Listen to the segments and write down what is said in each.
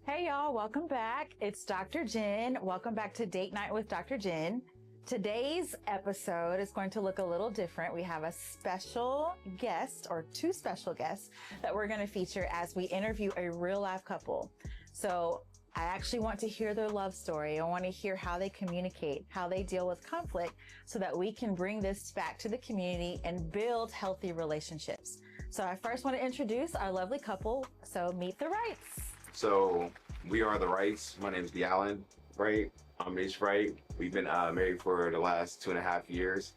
Hey y'all, welcome back. It's Dr. Jen. Welcome back to Date Night with Dr. Jen. Today's episode is going to look a little different. We have a special guest, or two special guests, that we're going to feature as we interview a real life couple. So I actually want to hear their love story. I want to hear how they communicate, how they deal with conflict, so that we can bring this back to the community and build healthy relationships. So I first want to introduce our lovely couple. So meet the Wrights. So we are the Wrights. My name is De'Allen Wright. I'm Mitch Wright. We've been married for the last 2.5 years.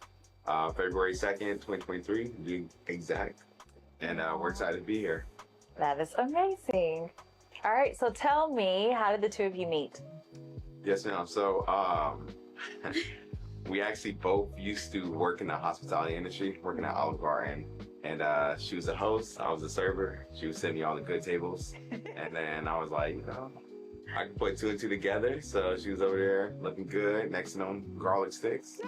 February 2nd, 2023, to be exact. And we're excited to be here. That is amazing. All right, so tell me, how did the two of you meet? Yes, ma'am. So we actually both used to work in the hospitality industry, working at Olive Garden. And she was a host, I was a server. She would send me all the good tables. And then I was like, I can put two and two together. So she was over there looking good, next to them garlic sticks.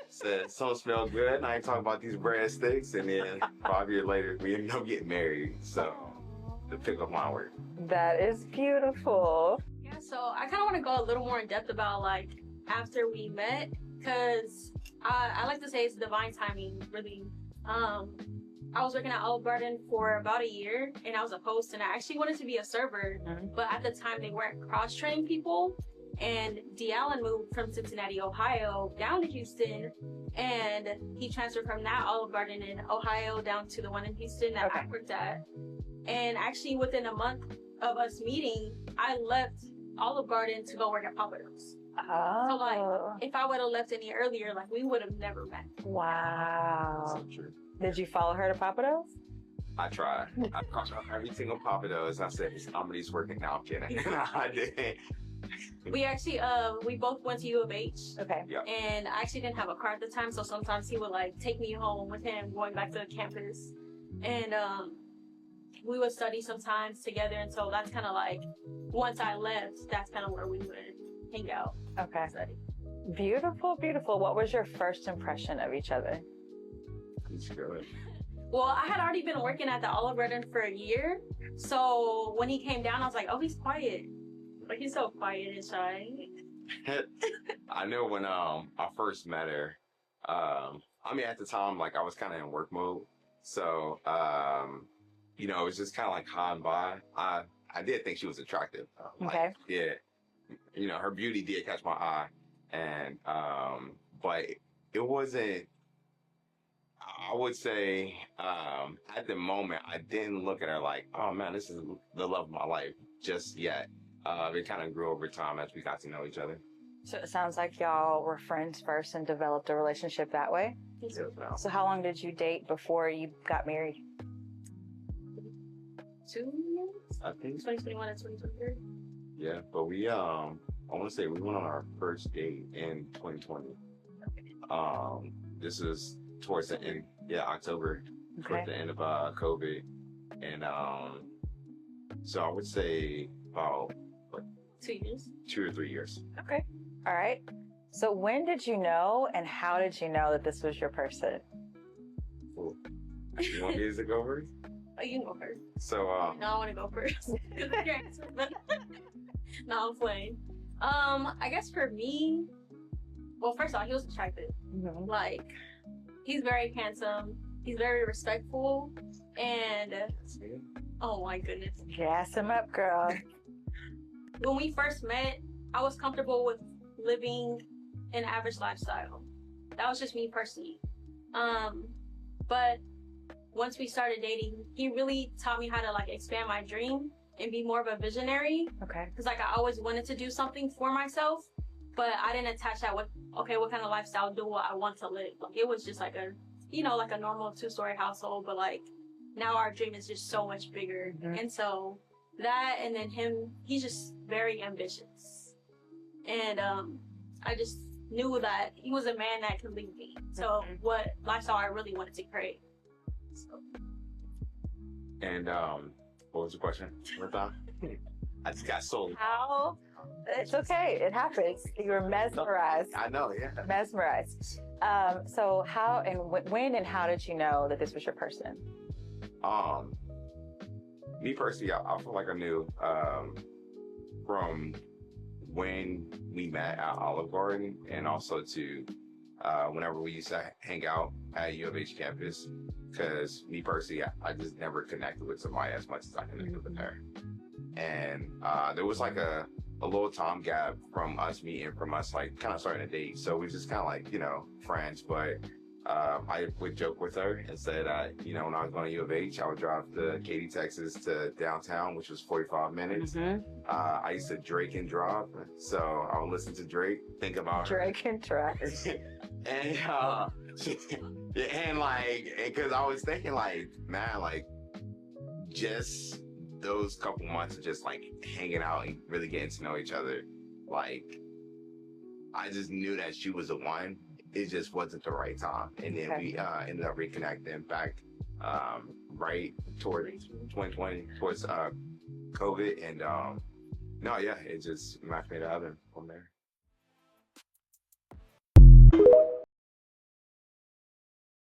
Said, something smelled good, and I ain't talking about these bread sticks. And then 5 years later, we ended up getting married. So to pick up my work. That is beautiful. Yeah, so I kind of want to go a little more in depth about like after we met, because I like to say it's divine timing, really. I was working at Olive Garden for about a year, and I was a host, and I actually wanted to be a server, but at the time they weren't cross-training people, and De'Allen moved from Cincinnati, Ohio, down to Houston, and he transferred from that Olive Garden in Ohio down to the one in Houston that I worked at. And actually within a month of us meeting, I left Olive Garden to go work at Pappadeaux. Oh. So like, if I would have left any earlier, like we would have never met. Wow. So true. Did you follow her to Pappadeaux? I tried. I called out every single Pappadeaux. I said, somebody's working now. I'm kidding. I didn't. We actually, we both went to U of H. Okay. Yep. And I actually didn't have a car at the time, so sometimes he would like take me home with him going back to the campus. And we would study sometimes together, and so that's kind of like, once I left, that's kind of where we would hang out. Okay. Study. Beautiful, beautiful. What was your first impression of each other? It's good. Well, I had already been working at the Olive Garden for a year, so when he came down, I was like, oh, he's quiet. Like, he's so quiet and shy. I know when I first met her, I mean, at the time, like, I was kind of in work mode. So, you know, it was just kind of like high and by. I did think she was attractive. Okay. Like, yeah. You know, her beauty did catch my eye. And, but it wasn't, I would say, at the moment, I didn't look at her like, oh man, this is the love of my life just yet. It kind of grew over time as we got to know each other. So it sounds like y'all were friends first and developed a relationship that way. So how long did you date before you got married? 2 years? I think. 2021 and 2023. Yeah, but we, I want to say we went on our first date in 2020. This is towards the end, October, towards the end of COVID. And so I would say about 2 years. 2 or 3 years. Okay. All right. So when did you know, and how did you know that this was your person? Cool. You want me to go first? Oh, you can go first. So, No, I want to go first. No, I'm playing. I guess for me, well, first of all, he was attractive. Mm-hmm. Like, he's very handsome. He's very respectful. And, oh my goodness. Gas him up, girl. When we first met, I was comfortable with living an average lifestyle. That was just me personally. But once we started dating, he really taught me how to like expand my dream and be more of a visionary. Okay. Because like I always wanted to do something for myself, but I didn't attach that with, okay, what kind of lifestyle do I want to live? Like, it was just like a, you know, like a normal 2-story household, but like now our dream is just so much bigger. Mm-hmm. And so that, and then him, he's just very ambitious. And I just knew that he was a man that could lead me. So what lifestyle I really wanted to create. So. and what was the question? I just got sold. How? It's okay. It happens. You were mesmerized. I know, yeah. Mesmerized. So how and when and how did you know that this was your person? me personally, I feel like I knew from when we met at Olive Garden, and also to whenever we used to hang out at U of H campus. Because me personally, I just never connected with somebody as much as I connected with her. And there was like a little time gap from us meeting, from us like kind of starting a date. So we just kind of like, friends. But I would joke with her and said, when I was going to U of H, I would drive to Katy, Texas to downtown, which was 45 minutes. I used to Drake and drive. So I would listen to Drake, think about Drake and Drake. and and like, because I was thinking like, man, like just those couple months of just like hanging out and really getting to know each other, like I just knew that she was the one. It just wasn't the right time, and then we ended up reconnecting back right towards 2020, towards COVID, and no, yeah, it just matched made it happen from there.